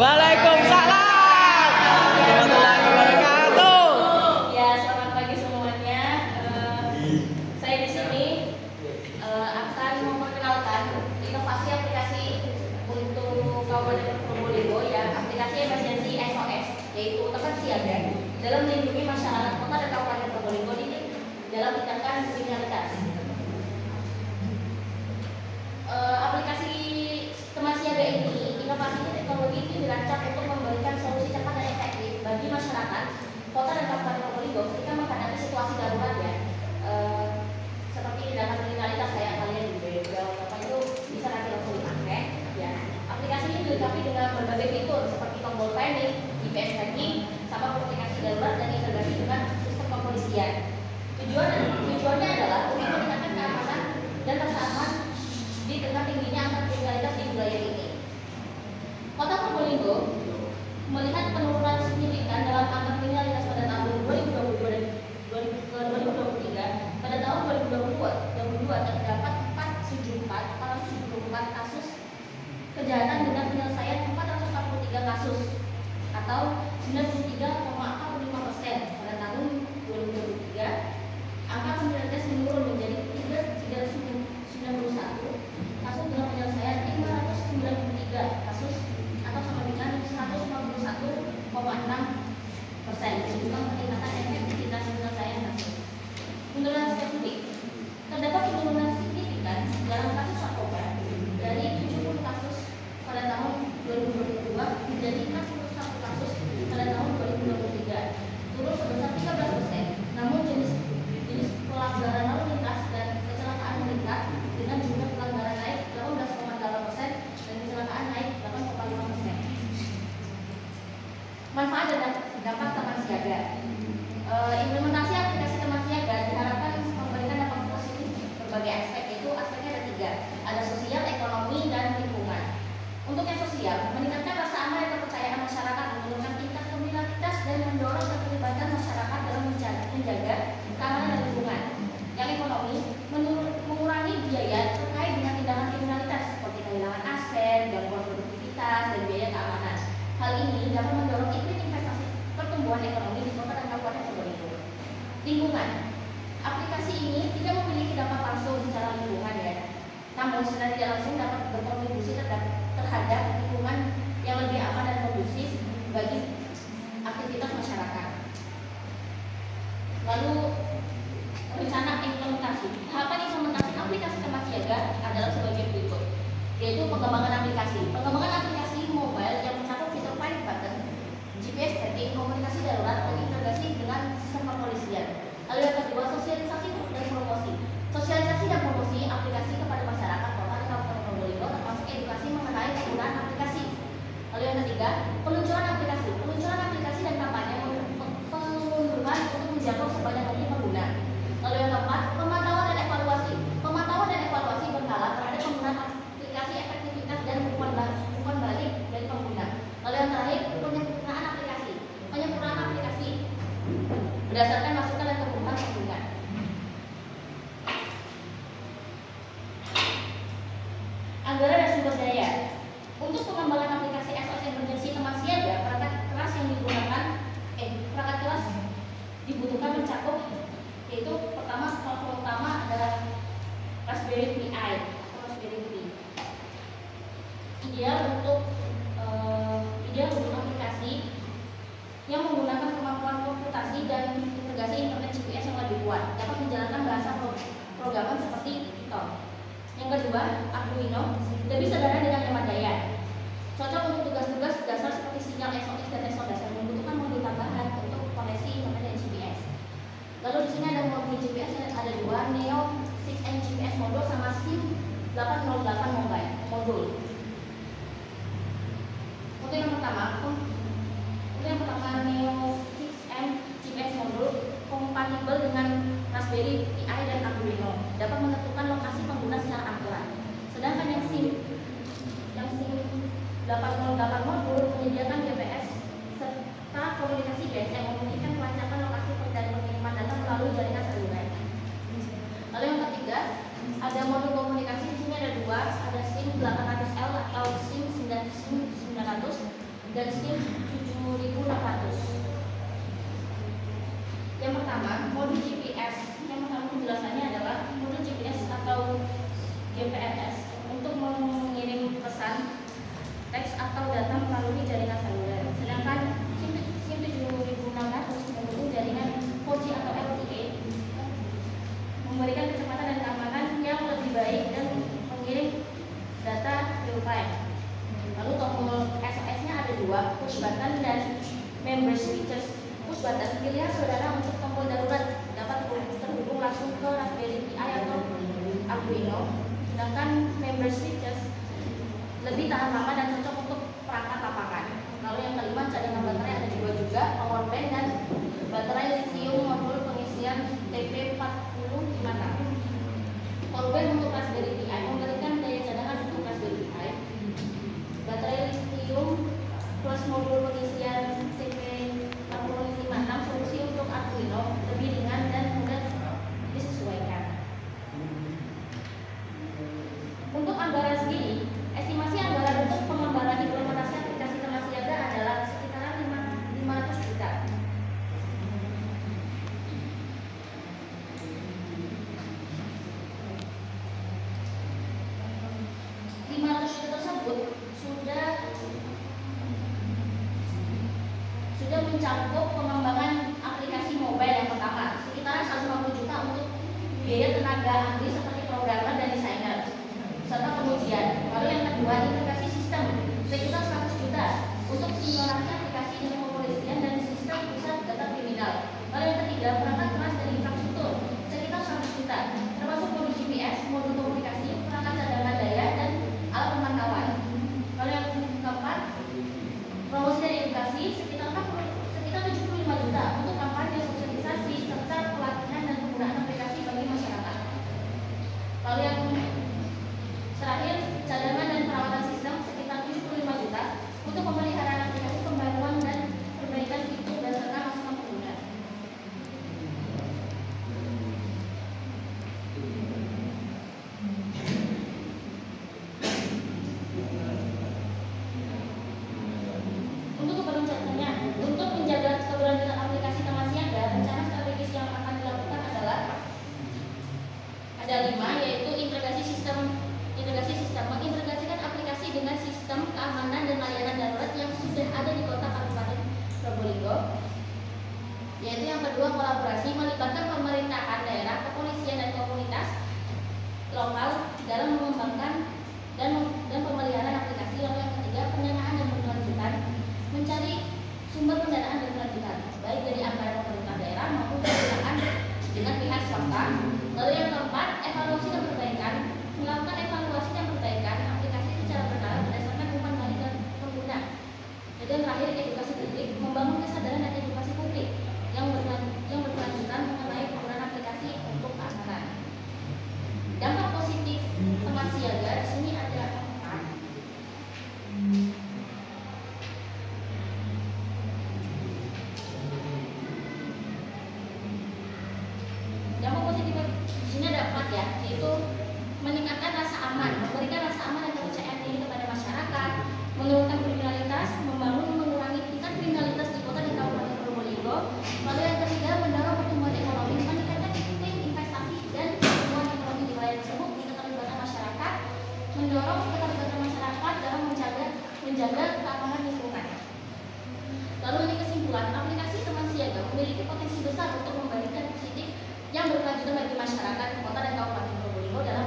Waalaikumsalam warahmatullahi wabarakatuh. Ya, selamat pagi semuanya. Saya di sini akan memperkenalkan inovasi aplikasi untuk Kabupaten Probolinggo, ya, aplikasi emergency SOS, yaitu tekan siaga dalam melindungi masyarakat kota dan Kabupaten Probolinggo ini dalam tindakan kriminalitas. Aplikasi teman siaga ini, inovasi teknologi ini dirancang untuk memberikan solusi cepat dan efektif bagi masyarakat kota dan Kabupaten Probolinggo ketika menghadapi situasi darurat, ya, seperti tindakan kriminalitas kayak kalian di begal apa itu bisa nanti langsung dipakai, ya. Aplikasi ini dilengkapi dengan berbagai fitur seperti tombol panic, GPS tracking, sama komunikasi darurat dan integrasi dengan sistem kepolisian. Tujuannya adalah untuk meningkatkan keamanan dan rasa aman di tengah tingginya angka kriminalitas di wilayah ini. Kota Probolinggo melihat penurunan signifikan dalam angka kriminalitas pada tahun 2022 dan 2023. Pada tahun 2022 terdapat 474 kasus kejahatan dengan penyelesaian 443 kasus atau 93,45%. Pada tahun 2023 angka kriminalitas menurun menjadi 391 kasus dengan penyelesaian 593 kasus atau sama dengan 151,6%, menunjukkan peningkatan efektivitas penyelesaian kasus. Penurunan spesifik, terdapat penurunan signifikan dalam kasus narkoba dari 70 kasus pada tahun 2022 menjadi 61 kasus pada tahun 2023, turun sebesar 13%. Namun jenis pelanggaran lalu lintas dan kecelakaan meningkat dengan jumlah pelanggaran naik 18,8% dan kecelakaan naik 8,5%. Manfaat dan dampak teman siaga. Implementasi aplikasi teman siaga diharapkan memberikan dampak positif berbagai aspek, yaitu aspeknya ada 3. Ada sosial, ekonomi, dan lingkungan. Untuk yang sosial, meningkatkan rasa aman dan kepercayaan masyarakat, menurunkan tingkat kriminalitas dan mendorong keterlibatan masyarakat dalam menjaga keamanan dan lingkungan. Yang ekonomi, mengurangi biaya terkait dengan tindakan kriminalitas seperti kehilangan aset, gangguan produktivitas, dan biaya keamanan. Hal ini dapat mendorong iklim investasi pertumbuhan ekonomi di kota dan Kabupaten Probolinggo. Lingkungan, aplikasi ini tidak memiliki dampak langsung secara lingkungan, ya, namun secara tidak langsung dapat berkontribusi terhadap lingkungan yang lebih aman dan kondusif bagi aktivitas masyarakat. Lalu rencana implementasi. Tahapan implementasi aplikasi teman siaga adalah sebagai berikut, yaitu pengembangan aplikasi. Pengembangan aplikasi mobile yang mencakup fitur panic button, GPS tracking, komunikasi darurat, dan integrasi dengan sistem kepolisian. Lalu yang kedua, sosialisasi dan promosi. Sosialisasi dan promosi aplikasi kepada masyarakat kota dan Kabupaten Probolinggo, termasuk edukasi mengenai penggunaan aplikasi. Lalu yang ketiga, peluncuran aplikasi. Peluncuran aplikasi dan kampanye pengunduhan untuk menjangkau sebanyak mungkin pengguna. Lalu yang keempat, pemantauan dan evaluasi. Pemantauan dan evaluasi berkala terhadap penggunaan aplikasi, efektivitas dan umpan balik dari pengguna. Lalu yang terakhir, penyempurnaan aplikasi. Penyempurnaan aplikasi berdasarkan masukan dan kebutuhan pengguna. Anggaran dan sumber daya. Untuk pengembangan aplikasi SOS Emergency teman siaga, perangkat keras yang digunakan perangkat keras dibutuhkan mencakup, yaitu pertama adalah Raspberry Pi atau Raspberry Pi. Ideal untuk aplikasi yang menggunakan kemampuan komputasi dan integrasi internet GPS yang lebih kuat, dapat menjalankan bahasa programan seperti Python. Yang kedua, Arduino, lebih sederhana dengan hemat daya, cocok untuk tugas-tugas dasar seperti sinyal SOS dan SOS yang membutuhkan modul tambahan untuk koneksi internet dan GPS. Lalu di sini ada modul GPS, ada 2, Neo 6N GPS modul sama SIM 808 mobile modul. Untuk yang pertama Neo 6M GPS modul kompatibel dengan Raspberry Pi dan Arduino, dapat menentukan lokasi pengguna secara akurat. Sedangkan yang SIM 808 modul menyediakan GPS serta komunikasi base yang memungkinkan pelacakan lokasi dan pengiriman data melalui jaringan seluler. Lalu yang ketiga, ada modul komunikasi. Di sini ada 2, ada SIM 800L atau SIM 900 dan SIM 7600. Yang pertama, modul GPS. Yang pertama penjelasannya adalah modul GPS atau GPRS untuk mengirim pesan, teks atau data melalui jaringan seluler. Sedangkan SIM 7600 mendukung jaringan 4G atau LTE, memberikan kecepatan dan keamanan yang lebih baik dan mengirim data real time. Lalu tombol SOS-nya ada dua, push button dan member switches. Push button pilihan saudara untuk tombol darurat dapat terhubung langsung ke Raspberry Pi atau Arduino. Sedangkan member switches lebih tahan lama dan cocok untuk perangkat lapangan. Lalu yang kelima, cadangan baterai ada dua juga, power bank dan baterai lithium modul pengisian TP4056. Power bank untuk Raspberry Pi memberikan daya cadangan untuk Raspberry Pi. Baterai lithium plus modul pengisian TP4056 solusi untuk Arduino, lebih ringan dan mudah disesuaikan. Untuk anggaran sendiri, estimasi anggaran untuk pengembangan implementasi aplikasi teman siaga adalah sekitaran 500 juta. Tersebut sudah mencakup pengembangan aplikasi mobile yang pertama, sekitaran 150 juta untuk biaya tenaga ahli seperti programmer dan desainer serta pengujian. Lalu yang kedua, integrasi sistem sekitar 100 juta untuk sinkronasi aplikasi dengan kepolisian dan sistem pusat data kriminal. Lalu yang ketiga, perangkat keras dan infrastruktur sekitar 100 juta, termasuk modul GPS, modul komunikasi, perangkat cadangan daya dan alat pemantauan. Lalu yang keempat, promosi dan edukasi sekitar 75 juta untuk kampanye sosialisasi serta pelatihan dan penggunaan aplikasi bagi masyarakat. Lalu yang terakhir, cadangan dan perawatan sistem sekitar 75 juta untuk pemeliharaan aplikasi, pembaruan dan perbaikan fitur dan serta masukan pengguna. Untuk keberlanjutannya, untuk menjaga keberlanjutan aplikasi teman siaga, rencana strategis yang akan dilakukan adalah ada 5, yaitu integrasi sistem, mengintegrasikan aplikasi dengan sistem keamanan dan layanan darurat yang sudah ada di kota Kabupaten Probolinggo. Yaitu yang kedua, kolaborasi melibatkan pemerintahan daerah, kepolisian dan komunitas lokal dalam mengembangkan dan pemeliharaan aplikasi. Lalu yang ketiga, pendanaan dan berkelanjutan, mencari sumber pendanaan dan berkelanjutan baik dari anggaran pemerintah daerah maupun pendanaan dengan pihak swasta. Lalu yang keempat, evaluasi dan perbaikan, melakukan evaluasi dan perbaikan aplikasi secara berkala berdasarkan umpan balik dan pengguna. Dan yang terakhir, edukasi publik, membangun kesadaran dan edukasi publik yang berkelanjutan mengenai penggunaan aplikasi untuk keamanan. Dampak positif teman siaga di sini ada 4. Dampak positif di sini ada 4 ya, yaitu meningkatkan rasa aman, memberikan rasa aman dan kepercayaan diri kepada masyarakat, menurunkan kriminalitas, mengurangi tingkat kriminalitas di kota dan Kabupaten Probolinggo. Lalu yang ketiga, mendorong pertumbuhan ekonomi, meningkatkan iklim investasi dan pertumbuhan ekonomi di wilayah tersebut, keterlibatan masyarakat, mendorong keterlibatan masyarakat dalam menjaga keamanan lingkungan. Lalu ini kesimpulan, aplikasi teman siaga memiliki potensi besar untuk memberikan positif yang berkelanjutan bagi masyarakat kota dan Kabupaten Probolinggo dalam